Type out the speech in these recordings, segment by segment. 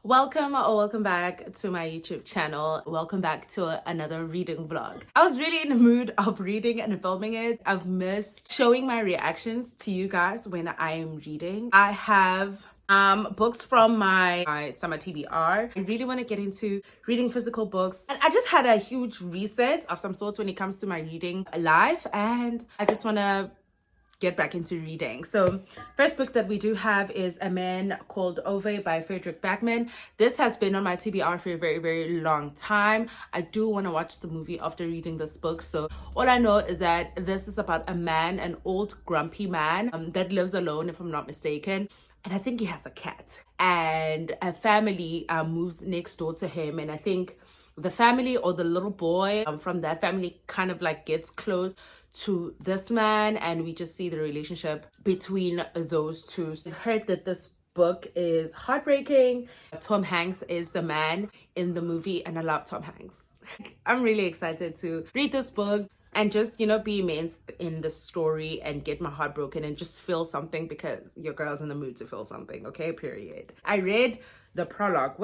Welcome or welcome back to my YouTube channel. Welcome back to another reading vlog. I was really in the mood of reading and filming it. I've missed showing my reactions to you guys when I am reading. I have books from my summer TBR. I really want to get into reading physical books, and I just had a huge reset of some sort when it comes to my reading life, and I just want to get back into reading. So first book that we do have is A Man Called Ove by Frederick Backman. This has been on my TBR for a very long time. I do want to watch the movie after reading this book. So all I know is that this is about a man, an old grumpy man that lives alone, if I'm not mistaken. And I think he has a cat, and a family moves next door to him, and I think the family or the little boy from that family kind of like gets close to this man, and we just see the relationship between those two. So I've heard that this book is heartbreaking. Tom Hanks is the man in the movie, and I love Tom Hanks. I'm really excited to read this book and just, be immersed in the story and get my heart broken and just feel something, because your girl's in the mood to feel something, okay? Period. I read the prologue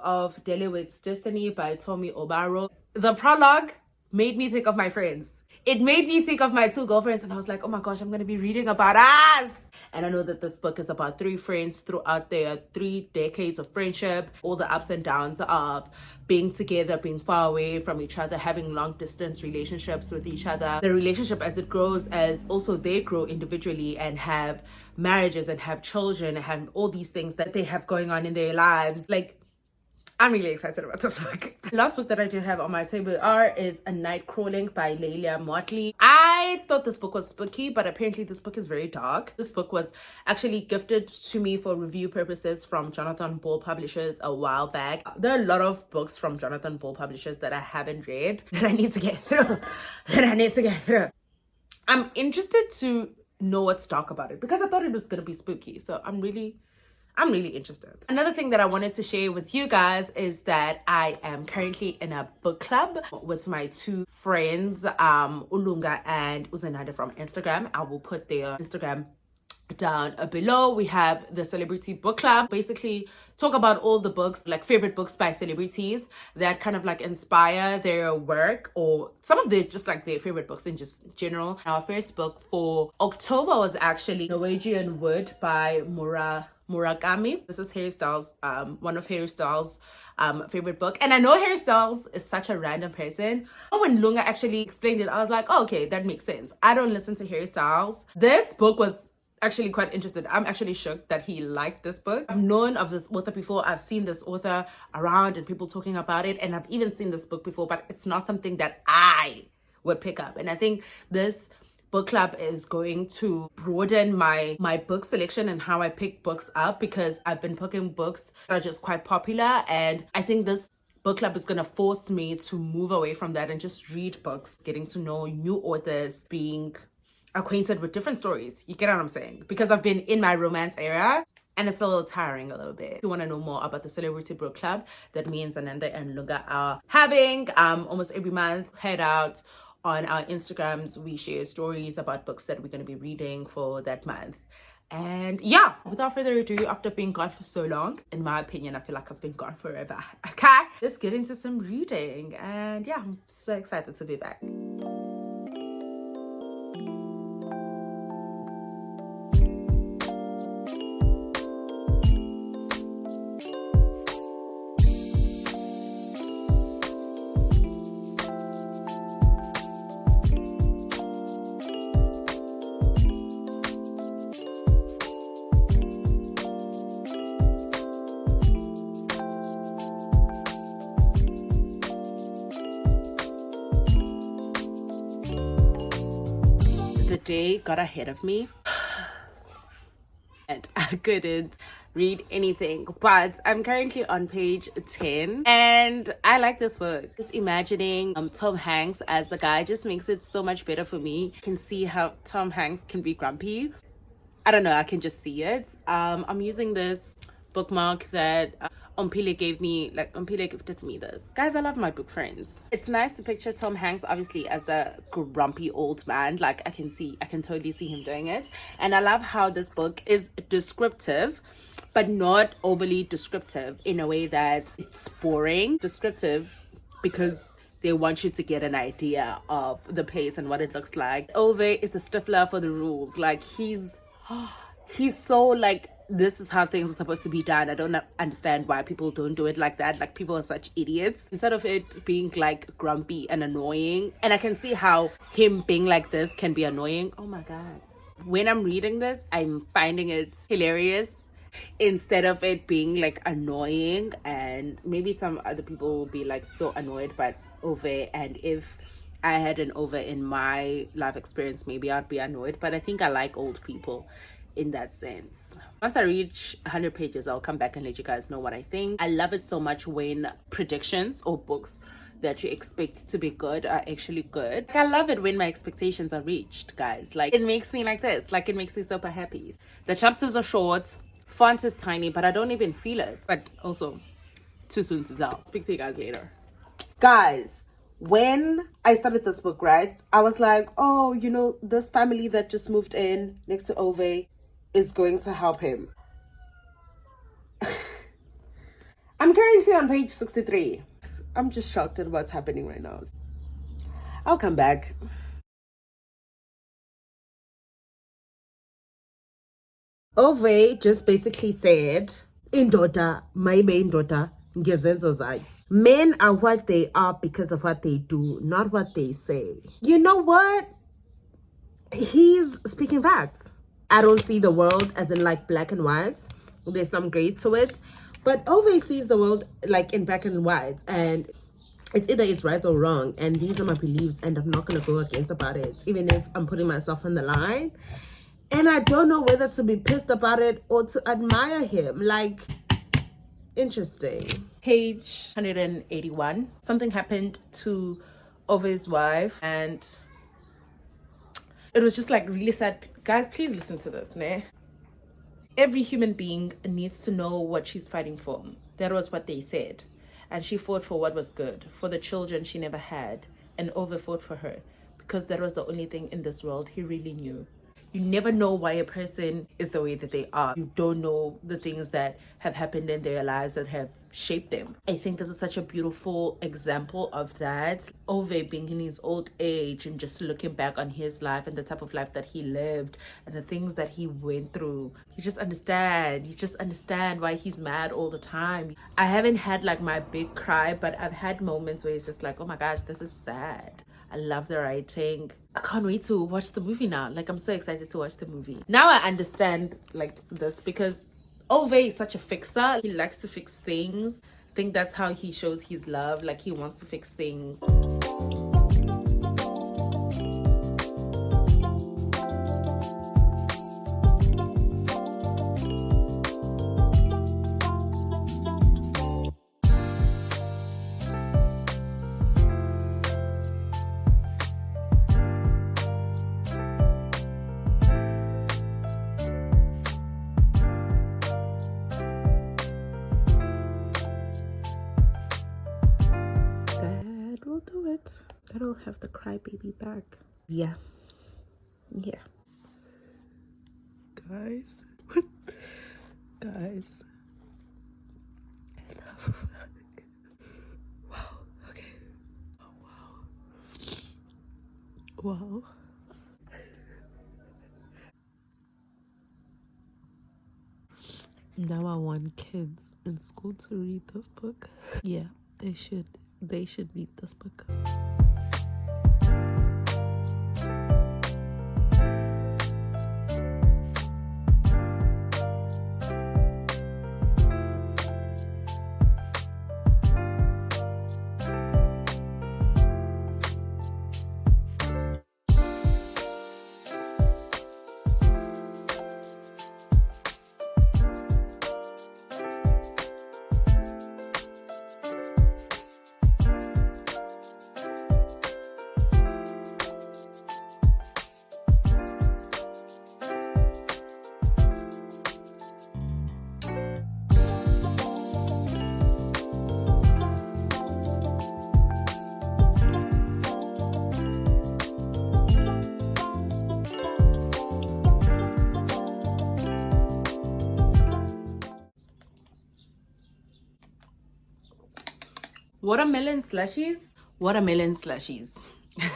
of Delawit's Destiny by Tommy Obaro. The prologue made me think of my friends. It made me think of my two girlfriends, and I was like, oh my gosh, I'm going to be reading about us. And I know that this book is about three friends throughout their 3 decades of friendship, all the ups and downs of being together, being far away from each other, having long distance relationships with each other, the relationship as it grows, as also they grow individually and have marriages and have children and have all these things that they have going on in their lives. I'm really excited about this book. The last book that I do have on my table is A Night Crawling by Leila Motley. I thought this book was spooky, but apparently this book is very dark. This book was actually gifted to me for review purposes from Jonathan Ball Publishers a while back. There are a lot of books from Jonathan Ball Publishers that I haven't read that I need to get through. I'm interested to know what's dark about it, because I thought it was going to be spooky. So I'm really interested. Another thing that I wanted to share with you guys is that I am currently in a book club with my two friends, Ulunga and Uzenada from Instagram. I will put their Instagram down below. We have the Celebrity Book Club. Basically talk about all the books, like favorite books by celebrities that kind of like inspire their work, or some of their just like their favorite books in just general. Our first book for October was actually Norwegian Wood by Murakami. This is Harry Styles, one of Harry Styles' favorite book. And I know Harry Styles is such a random person. When Lunga actually explained it, I was like, oh, okay, that makes sense. I don't listen to Harry Styles. This book was actually quite interested. I'm actually shocked that he liked this book. I've known of this author before. I've seen this author around and people talking about it, and I've even seen this book before, but it's not something that I would pick up. And I think this book club is going to broaden my book selection and how I pick books up, because I've been picking books that are just quite popular, and I think this book club is going to force me to move away from that and just read books, getting to know new authors, being acquainted with different stories. You get what I'm saying? Because I've been in my romance era, and it's a little tiring a little bit. If you want to know more about the Celebrity Book Club that me and Zananda and Lunga are having almost every month, head out on our Instagrams. We share stories about books that we're going to be reading for that month. And yeah, without further ado, after being gone for so long, in my opinion, I feel like I've been gone forever. Okay, let's get into some reading. And yeah, I'm so excited to be back. The day got ahead of me and I couldn't read anything, but I'm currently on page 10 and I like this book. Just imagining Tom Hanks as the guy just makes it so much better for me. You can see how Tom Hanks can be grumpy. I don't know, I can just see it. I'm using this bookmark that Ompile gave me, like Ompile gifted me this. Guys, I love my book friends. It's nice to picture Tom Hanks obviously as the grumpy old man. Like I can totally see him doing it. And I love how this book is descriptive, but not overly descriptive in a way that it's boring. Descriptive because they want you to get an idea of the place and what it looks like. Ove is a stickler for the rules. Like he's so like, this is how things are supposed to be done. I don't understand why people don't do it like that. Like, people are such idiots. Instead of it being like grumpy and annoying, and I can see how him being like this can be annoying. Oh my god, when I'm reading this, I'm finding it hilarious instead of it being like annoying. And maybe some other people will be like so annoyed by Ove, and if I had an Ove in my life experience, maybe I'd be annoyed. But I think I like old people in that sense. Once I reach 100 pages, I'll come back and let you guys know what I think. I love it so much when predictions or books that you expect to be good are actually good. Like, I love it when my expectations are reached, guys. Like, it makes me like this. Like, it makes me super happy. The chapters are short, font is tiny, but I don't even feel it. But also, too soon to tell. Speak to you guys later. Guys, when I started this book, right, I was like, oh, you know, this family that just moved in next to Ove is going to help him. I'm currently on page 63. I'm just shocked at what's happening right now. I'll come back. Ove just basically said, indoda, my main daughter, ngezenzo zayo. Men are what they are because of what they do, not what they say. You know what? He's speaking facts. I don't see the world as in like black and white. There's some gray to it. But Ove sees the world like in black and white. And it's either it's right or wrong. And these are my beliefs. And I'm not going to go against about it. Even if I'm putting myself on the line. And I don't know whether to be pissed about it or to admire him. Like, interesting. Page 181. Something happened to Ove's wife. And it was just like really sad. Guys, please listen to this, ne? Every human being needs to know what she's fighting for. That was what they said. And she fought for what was good, for the children she never had. And Ove fought for her because that was the only thing in this world he really knew. You never know why a person is the way that they are. You don't know the things that have happened in their lives that have shaped them. I think this is such a beautiful example of that. Ove being in his old age and just looking back on his life and the type of life that he lived and the things that he went through. You just understand why he's mad all the time. I haven't had like my big cry, but I've had moments where it's just like, oh my gosh, this is sad. I love the writing. I can't wait to watch the movie now. Like, I'm so excited to watch the movie. Now I understand like this because Ove is such a fixer. He likes to fix things. I think that's how he shows his love. Like, he wants to fix things. Do it. That'll have the crybaby back. Yeah. Guys, what? Guys. Wow. Okay. Oh, wow. Wow. Now I want kids in school to read this book. Yeah, they should. They should read this book. Watermelon slushies? Watermelon slushies.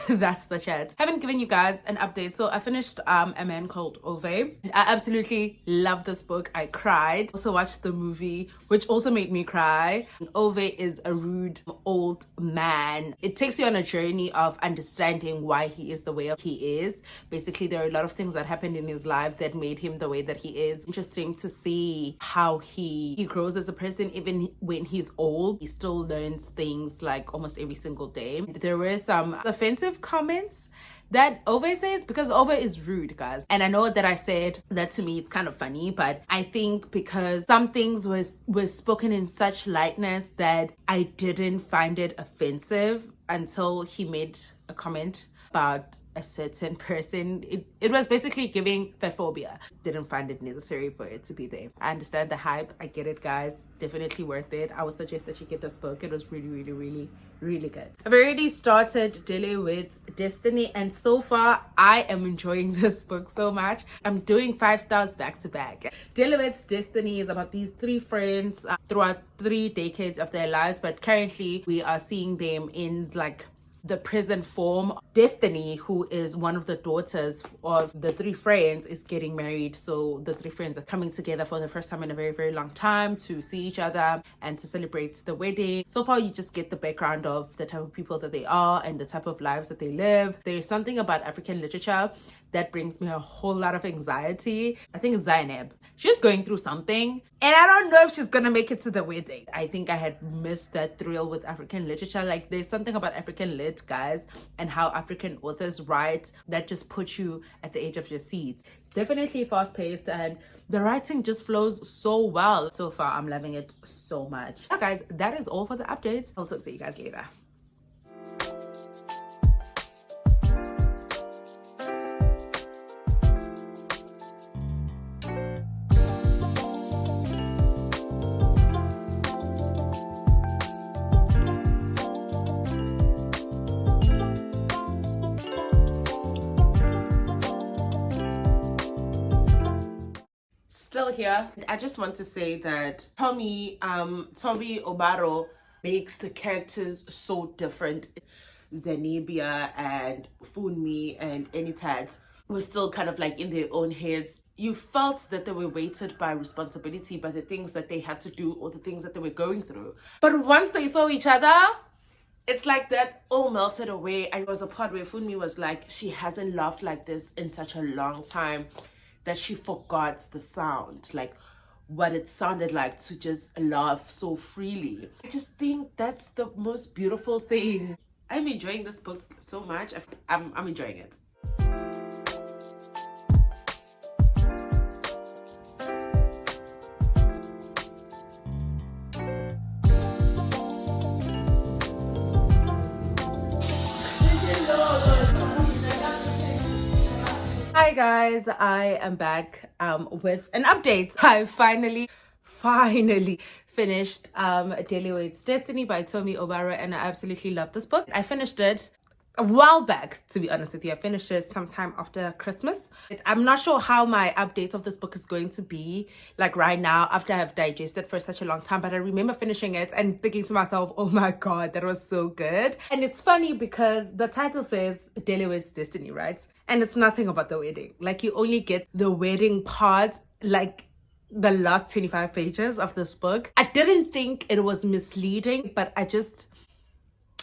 That's the chat. Haven't given you guys an update. So I finished A Man Called Ove. I absolutely love this book. I cried. Also watched the movie, which also made me cry. Ove is a rude old man. It takes you on a journey of understanding why he is the way he is. Basically, there are a lot of things that happened in his life that made him the way that he is. Interesting to see how he grows as a person. Even when he's old, he still learns things like almost every single day. There were some offensive comments that Ove says, because Ove is rude, guys. And I know that I said that to me, it's kind of funny, but I think because some things were spoken in such lightness that I didn't find it offensive until he made a comment about a certain person. It was basically giving fatphobia. Didn't find it necessary for it to be there. I understand the hype. I get it, guys. Definitely worth it. I would suggest that you get this book. It was really, really, really, really good. I've already started Delawit's Destiny, and so far I am enjoying this book so much. I'm doing 5 stars back to back. Delawit's Destiny is about these 3 friends throughout 3 decades of their lives, but currently we are seeing them in like the present form. Destiny, who is one of the daughters of the 3 friends, is getting married. So the 3 friends are coming together for the first time in a very, very long time to see each other and to celebrate the wedding. So far, you just get the background of the type of people that they are and the type of lives that they live. There's something about African literature that brings me a whole lot of anxiety. I think it's Zainab. She's going through something, and I don't know if she's gonna make it to the wedding. I think I had missed that thrill with African literature. Like, there's something about African lit, guys, and how African authors write that just puts you at the edge of your seats. It's definitely fast-paced, and the writing just flows so well. So far, I'm loving it so much. Yeah, guys, that is all for the updates. I'll talk to you guys later. Still here. I just want to say that Toby Obaro makes the characters so different. Zenobia and Funmi and Enitat were still kind of like in their own heads. You felt that they were weighted by responsibility, by the things that they had to do or the things that they were going through. But once they saw each other, it's like that all melted away. I was a part where Funmi was like, she hasn't laughed like this in such a long time, that she forgot the sound, like what it sounded like to just laugh so freely. I just think that's the most beautiful thing. I'm enjoying this book so much. I'm enjoying it. Hi guys, I am back with an update. I finally finished Delawit's Destiny by Tomi Obaro, and I absolutely love this book. I finished it a while back, to be honest with you. I finished it sometime after Christmas. I'm not sure how my updates of this book is going to be like right now after I've digested for such a long time, but I remember finishing it and thinking to myself, oh my god, that was so good. And it's funny because the title says Delawit's Destiny, right? And it's nothing about the wedding. Like, you only get the wedding part like the last 25 pages of this book. I didn't think it was misleading, but I just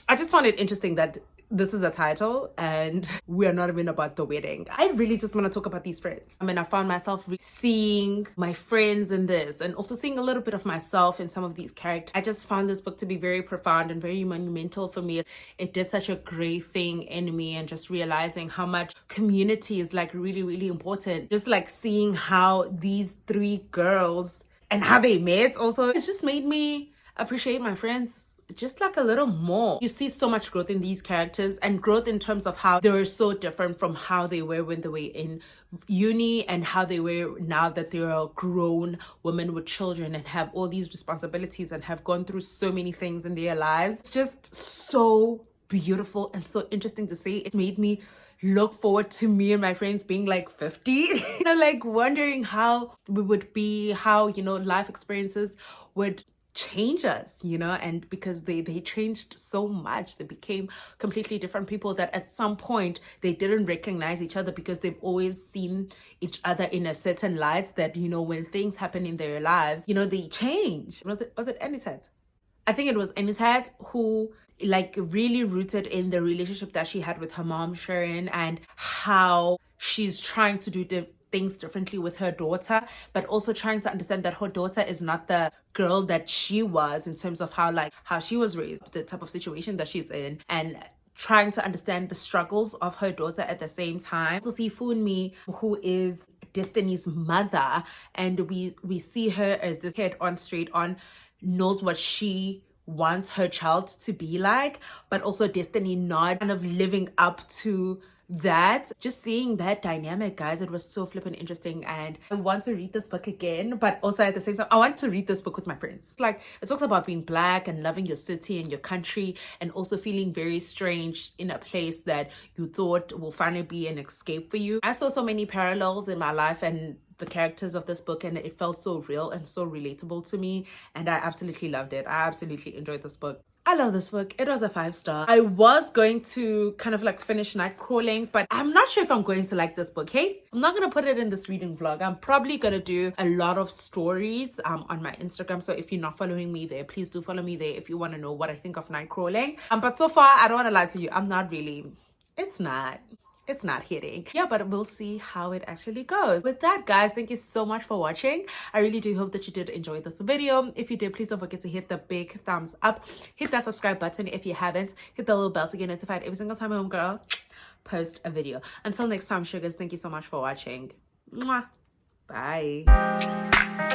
found it interesting that this is the title and we are not even about the wedding. I really just want to talk about these friends. I mean, I found myself seeing my friends in this and also seeing a little bit of myself in some of these characters. I just found this book to be very profound and very monumental for me. It did such a great thing in me, and just realizing how much community is like really, really important. Just like seeing how these 3 girls and how they met also, it's just made me appreciate my friends just like a little more. You see so much growth in these characters, and growth in terms of how they were so different from how they were when they were in uni and how they were now that they're a grown woman with children and have all these responsibilities and have gone through so many things in their lives. It's just so beautiful and so interesting to see. It made me look forward to me and my friends being like 50. You know, like wondering how we would be, how, you know, life experiences would changes, you know, and because they changed so much, they became completely different people that at some point they didn't recognize each other because they've always seen each other in a certain light, that, you know, when things happen in their lives, you know, they change. Was it Anitet? I think it was Anitet who like really rooted in the relationship that she had with her mom Sharon, and how she's trying to do things differently with her daughter, but also trying to understand that her daughter is not the girl that she was, in terms of how she was raised, the type of situation that she's in, and trying to understand the struggles of her daughter at the same time. Also see Funmi, who is Destiny's mother, and we see her as this head on, straight on, knows what she wants her child to be like, but also Destiny not kind of living up to that. Just seeing that dynamic, guys, it was so flippin' interesting, and I want to read this book again, but also at the same time I want to read this book with my friends. Like, it talks about being Black and loving your city and your country, and also feeling very strange in a place that you thought will finally be an escape for you. I saw so many parallels in my life and the characters of this book, and it felt so real and so relatable to me, and I absolutely loved it. I absolutely enjoyed this book. I love this book. It was a 5-star. I was going to kind of like finish Nightcrawling, but I'm not sure if I'm going to like this book, hey? I'm not gonna put it in this reading vlog. I'm probably gonna do a lot of stories on my Instagram, so if you're not following me there, please do follow me there if you want to know what I think of Nightcrawling. But so far, I don't want to lie to you, I'm not really, it's not hitting. Yeah, but we'll see how it actually goes. With that, guys, thank you so much for watching. I really do hope that you did enjoy this video. If you did, please don't forget to hit the big thumbs up. Hit that subscribe button if you haven't. Hit the little bell to get notified every single time homegirl post a video. Until next time, sugars, thank you so much for watching. Mwah. Bye.